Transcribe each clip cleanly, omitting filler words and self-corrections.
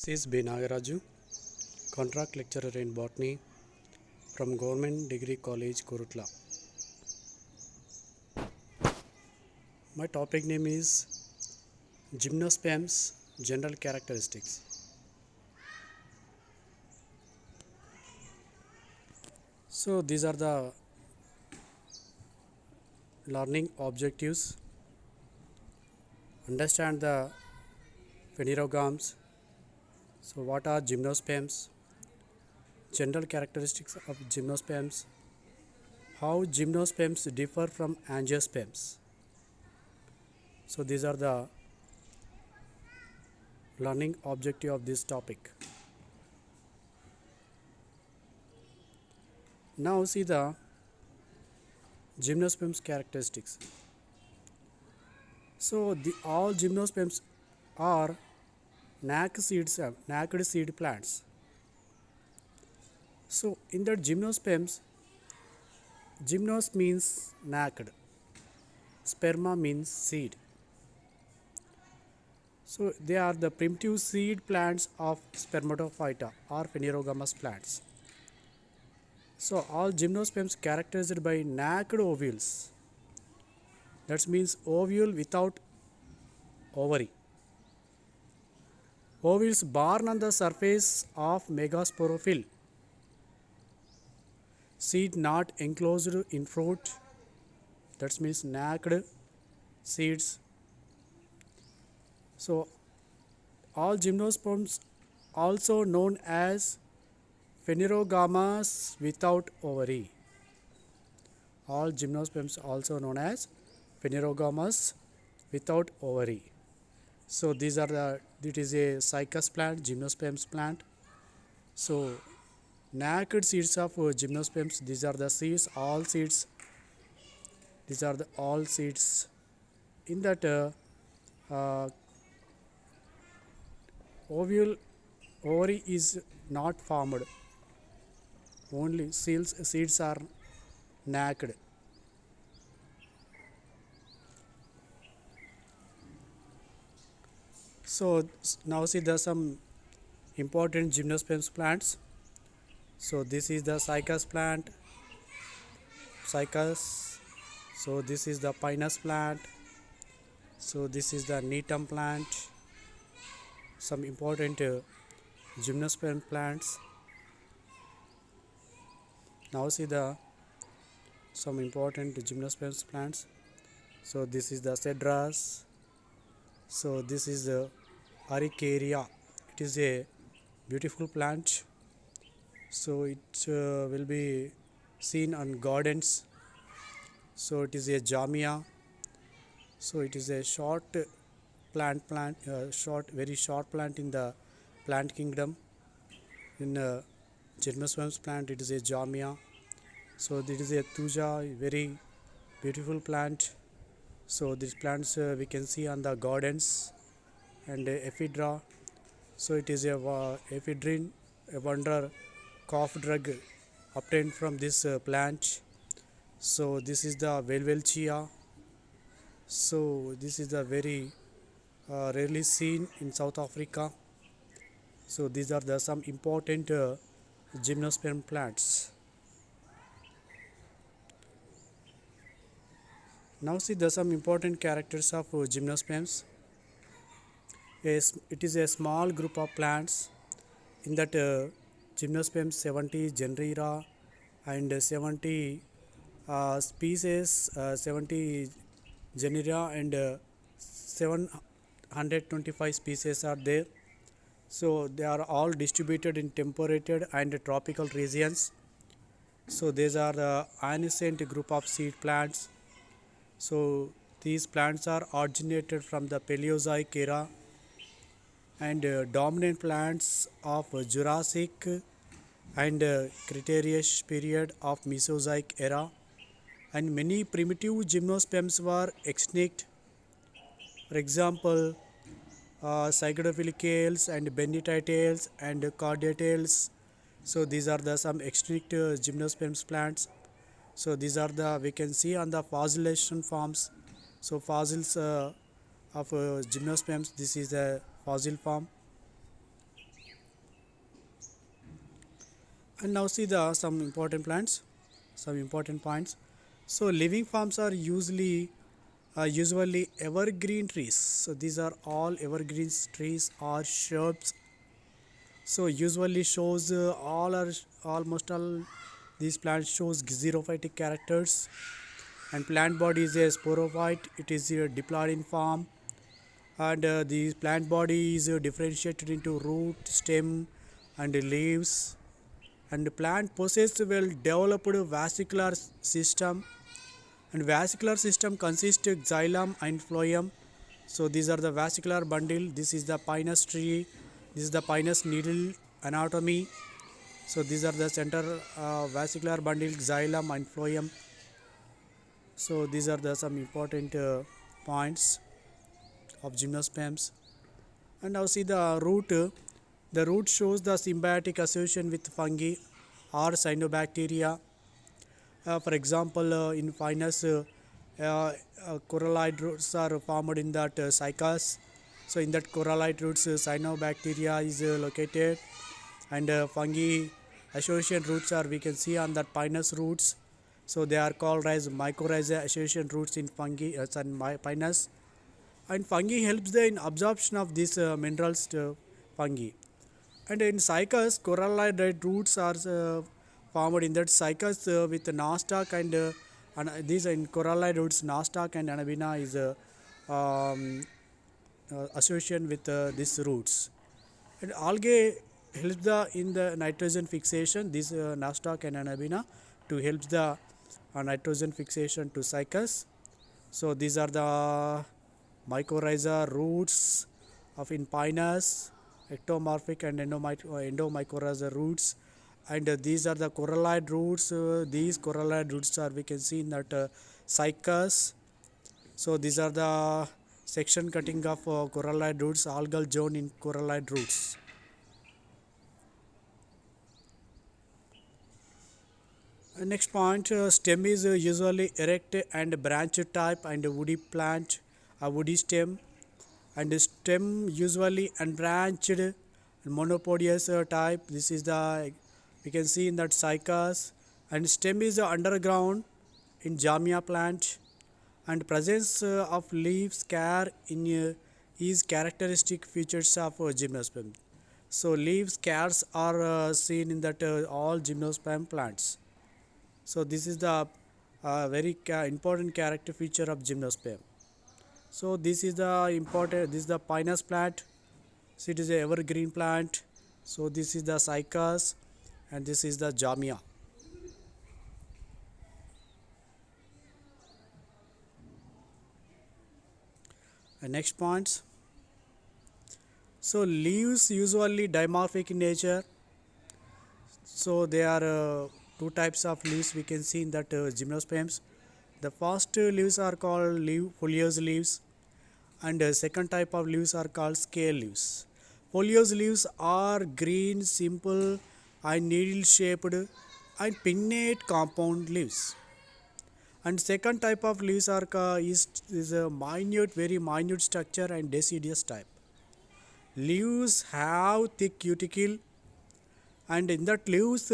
This is B. Nagaraju, contract lecturer in botany from Government Degree College, Kurutla. My topic name is Gymnosperms General Characteristics. So these are the learning objectives. Understand the phanerogams. So what are gymnosperms? General characteristics of gymnosperms. How gymnosperms differ from angiosperms. So these are the learning objective of this topic. Now see the gymnosperms characteristics. So all gymnosperms are naked seed plants. So in that gymnosperms, gymnos means naked, sperma means seed. So they are the primitive seed plants of spermatophyta or phanerogamous plants. So all gymnosperms characterized by naked ovules. That means ovule without ovary. Ovules born on the surface of megasporophyll. Seed not enclosed in fruit. That means naked seeds. So all gymnosperms also known as phanerogamas without ovary. All gymnosperms also known as phanerogamas without ovary. So these are it is a cycas plant, gymnosperms plant. So naked seeds of gymnosperms, these are the seeds, all seeds. These are the all seeds. In that ovary is not formed. Only seeds are naked. So now see the some important gymnosperms plants. So this is the cycas plant, cycas. So this is the pinus plant. So this is the netum plant. Some important gymnosperm plants. Now see the some important gymnosperms plants. So this is the cedras. So this is the Araucaria. It is a beautiful plant. So it will be seen on gardens. So it is a jamia. So it is a short very short plant in the plant kingdom. In gymnosperms plant, it is a jamia. So this is a thuja, very beautiful plant. So these plants we can see on the gardens and ephedra. So it is a ephedrine, a wonder cough drug obtained from this plant. So this is the Welwelchia. So this is the very rarely seen in South Africa. So these are the some important gymnosperm plants. Now see the some important characters of gymnosperms. Yes, it is a small group of plants. In that gymnosperms 70 genera and 70 species, 70 genera and 725 species are there. So they are all distributed in temperate and tropical regions. So these are the ionescent group of seed plants. So these plants are originated from the Paleozoic era and dominant plants of Jurassic and Cretaceous period of Mesozoic era, and many primitive gymnosperms were extinct. For example, Cycadophilicales and Bendytitales and Cardiatales. So these are the some extinct gymnosperms plants. So these are the we can see on the fossilization forms. So fossils of gymnosperms. This is a fossil form. And now see the some important plants, some important points. So living forms are usually evergreen trees. So these are all evergreen trees or shrubs. So usually shows all are almost all these plants shows xerophytic characters, and plant body is a sporophyte. It is diploid in form, and the plant body is differentiated into root, stem, and leaves. And the plant possesses well developed vascular system, and vascular system consists of xylem and phloem. So these are the vascular bundle. This is the pinus tree. This is the pinus needle anatomy. So these are the center vascular bundle, xylem and phloem. So these are the some important points of gymnosperms. And now see the root. The root shows the symbiotic association with fungi or cyanobacteria. For example, in Pinus, corallite roots are formed in that cycas. So in that corallite roots, cyanobacteria is located, and fungi association roots are we can see on that Pinus roots. So they are called as mycorrhiza association roots in fungi and Pinus. And fungi helps the in absorption of these minerals to fungi. And in cycas, corallite roots are formed in that cycas with nostoc and these in corallite roots, nostoc and anabina is um, association with these roots. And algae helps the in the nitrogen fixation. This nostoc and anabina to help the nitrogen fixation to cycas. So these are the mycorrhiza roots of in Pinus, ectomorphic and endomycorrhiza roots. And these are the corallite roots. These corallite roots are we can see in that cycas. So these are the section cutting of corallite roots, algal zone in corallite roots. Next point, stem is usually erect and branch type and woody plant, a woody stem, and stem usually unbranched monopodious type. This is the we can see in that cycas, and stem is underground in jamia plant, and presence of leaves care in is characteristic features of gymnosperm. So leaves cares are seen in that all gymnosperm plants. So this is the very important character feature of gymnosperm. So this is the important. This is the pinus plant. So it is a evergreen plant. So this is the cycas, and this is the jamia. And next points. So leaves usually dimorphic in nature. So there are two types of leaves we can see in that gymnosperms. The first leaves are called foliose leaves, and second type of leaves are called scale leaves. Foliose leaves are green, simple, and needle-shaped and pinnate compound leaves. And second type of leaves are is a minute, very minute structure and deciduous type. Leaves have thick cuticle, and in that leaves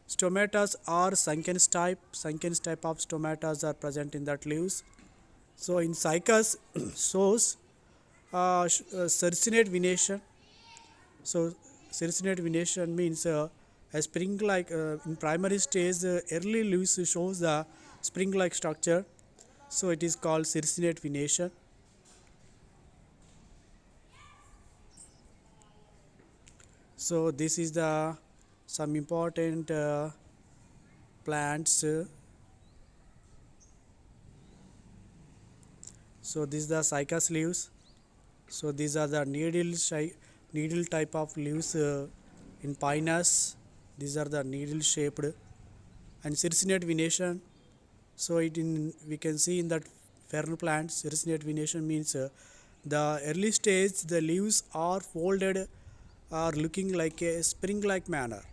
stomatas are sunken type. Sunken type of stomatas are present in that leaves. So in cycas shows cercinate venation. So cercinate venation means a spring like in primary stage early leaves shows the spring like structure. So it is called cercinate venation. So this is the some important plants. So this is the cycas leaves. So these are the needle type of leaves in Pinus. These are the needle shaped, and cercinate venation. So it in we can see in that fern plant cercinate venation means the early stage the leaves are folded or looking like a spring like manner.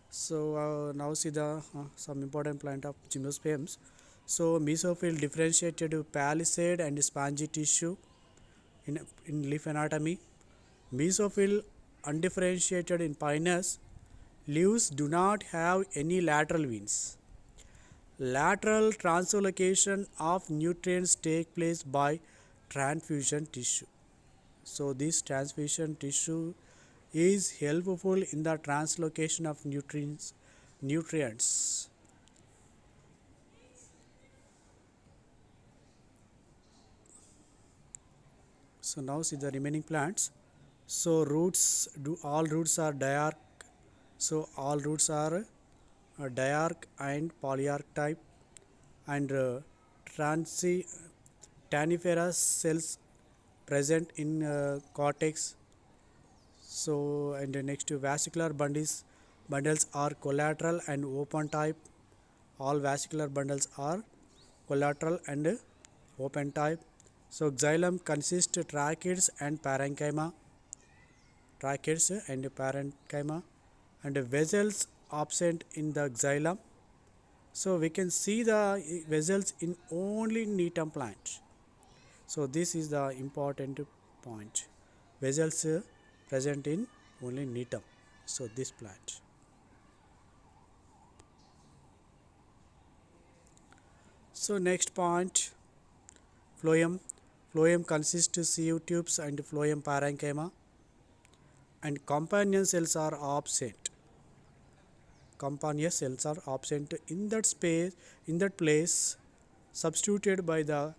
So now see the some important plant of gymnosperms. So mesophyll differentiated palisade and spongy tissue in leaf anatomy. Mesophyll undifferentiated in Pinus. Leaves do not have any lateral veins. Lateral translocation of nutrients take place by transfusion tissue. So this transfusion tissue is helpful in the translocation of nutrients. So now see the remaining plants. So roots, do all roots are diarch. So all roots are diarch and polyarch type, and taniferous cells present in cortex. So and next to vascular bundles are collateral and open type. All vascular bundles are collateral and open type. So xylem consists tracheids and parenchyma, and vessels absent in the xylem. So we can see the vessels in only Netum plant. So this is the important point. Vessels present in only Netum. So this plant. So next point, phloem. Phloem consists of sieve tubes and phloem parenchyma, and companion cells are absent. Companion cells are absent in that space, in that place, substituted by the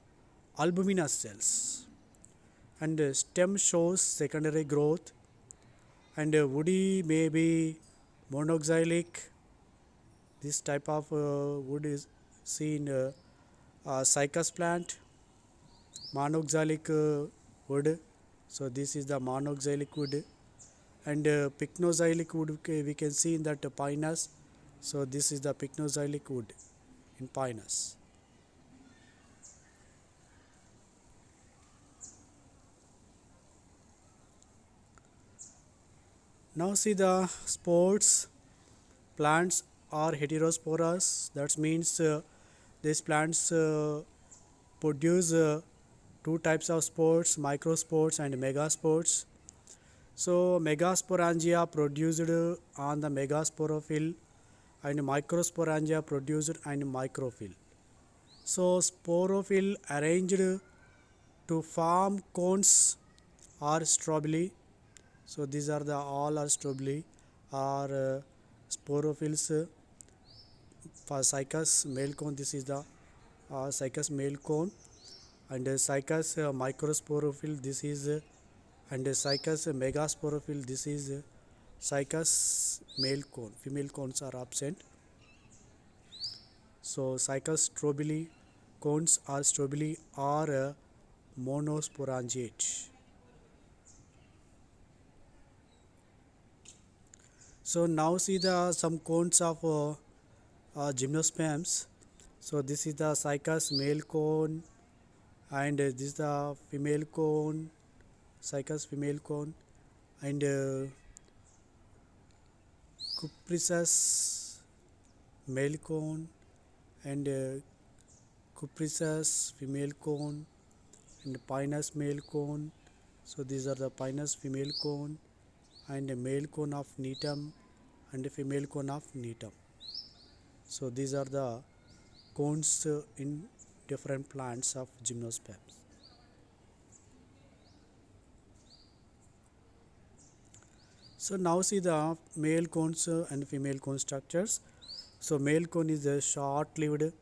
albuminous cells. And stem shows secondary growth, and woody may be monoxylic. This type of wood is seen in cycas plant, monoxylic wood. So this is the monoxylic wood, and pycnoxylic wood we can see in that Pinus. So this is the pycnoxylic wood in Pinus. Now see the spores. Plants are heterosporous. That means these plants produce two types of spores, microspores and megaspores. So megasporangia produced on the megasporophyll, and microsporangia produced on microphyll. So sporophyll arranged to form cones or strobili. So these are the all are strobili or sporophylls. For cycas male cone, this is the cycas male cone, and cycas microsporophyll, this is and cycas megasporophyll, this is cycas male cone. Female cones are absent. So cycas strobili cones or strobili are monosporangiate. So now see the some cones of gymnosperms. So this is the cycas male cone, and this is the female cone, cycas female cone, and cupressus male cone, and cupressus female cone, and pinus male cone. So these are the pinus female cone, and a male cone of Netum, and a female cone of Netum. So these are the cones in different plants of gymnosperms. So now see the male cones and female cone structures. So male cone is a short-lived.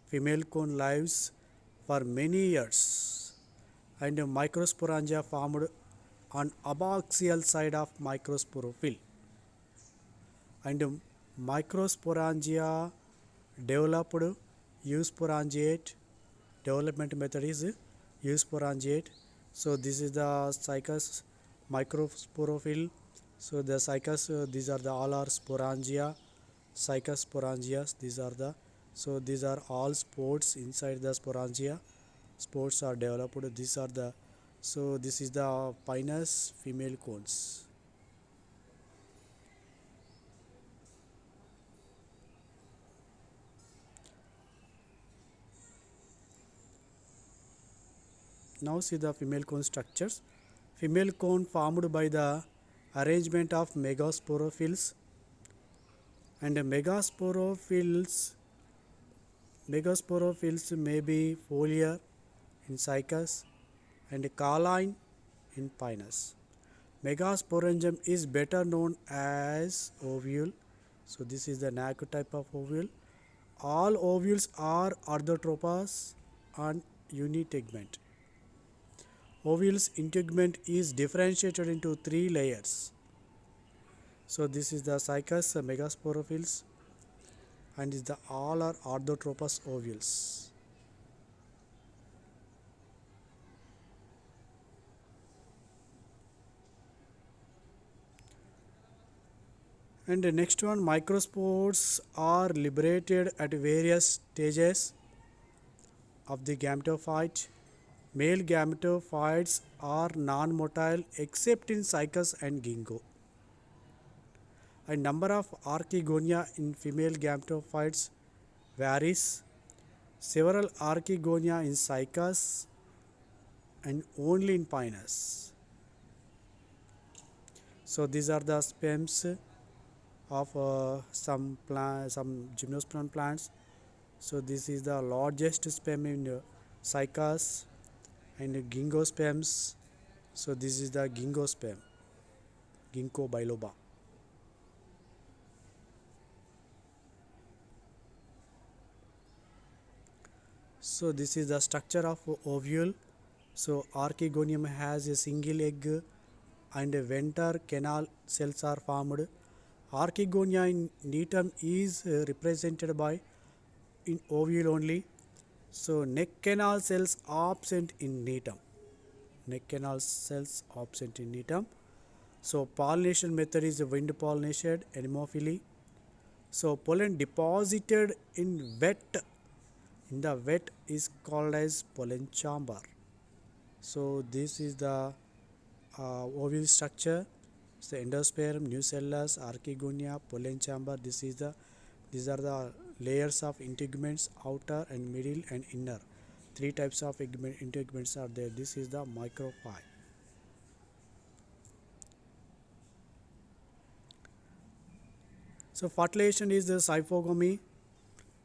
Female cone lives for many years, and microsporangia formed on abaxial side of microsporophyll, and microsporangia developed eusporangiate. Development method is eusporangiate. So this is the cycas microsporophyll. So the cycas these are the all are sporangia, cycas sporangias. These are the, so these are all spores inside the sporangia. Spores are developed. These are the, so this is the pinus female cones. Now see the female cone structures. Female cone formed by the arrangement of megasporophylls, and megasporophylls may be foliar in Cycas and Carline in Pinus. Megasporangium is better known as ovule. So this is the NACU type of ovule. All ovules are orthotropous and unitegment. Ovule's integument is differentiated into three layers. So this is the Cycas megasporophylls, and is the all are orthotropous ovules. And the next one, microspores are liberated at various stages of the gametophyte. Male gametophytes are non-motile except in Cycas and Ginkgo. A number of archegonia in female gametophytes varies. Several archegonia in Cycas and only in Pinus. So these are the stems of some gymnosperm plants. So this is the largest stem in Cycas and Gingosperms. So this is the Gingosperm, Ginkgo biloba. So this is the structure of ovule. So archegonium has a single egg and a venter canal cells are formed. Archegonia in netum is represented by in ovule only. So neck canal cells absent in netum. Neck canal cells absent in netum. So pollination method is wind pollinated anemophily. So pollen deposited in the wet is called as pollen chamber. So this is the ovule structure. So endosperm, nucellus, archegonia, pollen chamber. These are the layers of integuments, outer and middle and inner. Three types of integuments are there. This is the microphyte. So fertilization is the syphogamy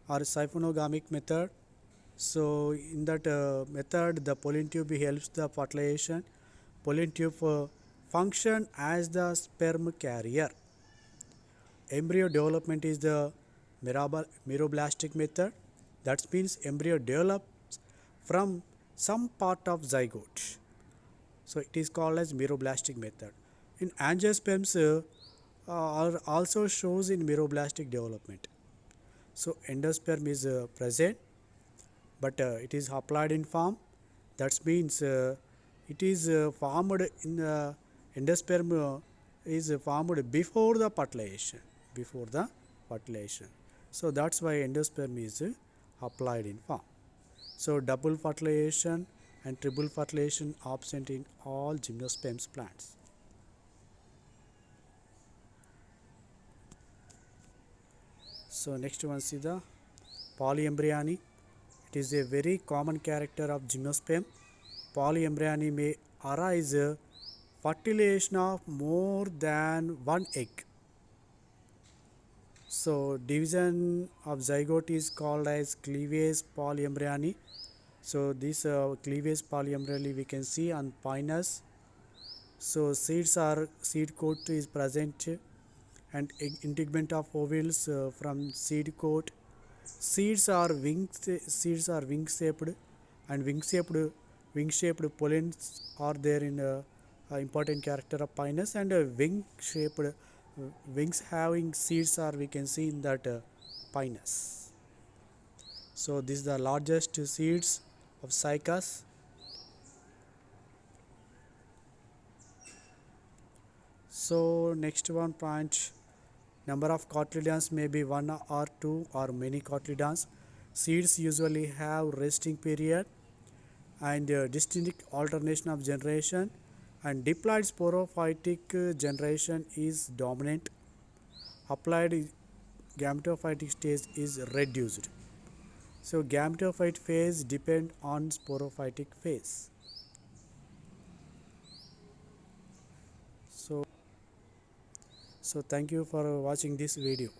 or siphonogamic method. So in that method, the pollen tube helps the fertilization. Pollen tube function as the sperm carrier. Embryo development is the meroblastic method. That means embryo develops from some part of zygote. So it is called as meroblastic method. In angiosperms also shows in meroblastic development. So endosperm is present, but it is haploid in form. That means it is formed in the endosperm is formed before the fertilization. So that's why endosperm is haploid in form. So double fertilization and triple fertilization absent in all gymnosperms plants. So next one, see the polyembryony. It is a very common character of gymnosperm. Polyembryony may arise fertilization of more than one egg. So division of zygote is called as cleavage polyembryony. So this cleavage polyembryony we can see on Pinus. So seed coat is present and integument of ovules from seed coat. Seeds are wing shaped, and wing shaped pollens are there in important character of Pinus, and wing shaped wings having seeds are we can see in that Pinus. So this is the largest seeds of Cycas. So next one point, number of cotyledons may be one or two or many cotyledons. Seeds usually have resting period and distinct alternation of generation, and diploid sporophytic generation is dominant. Haploid gametophytic stage is reduced. So gametophyte phase depend on sporophytic phase. So thank you for watching this video.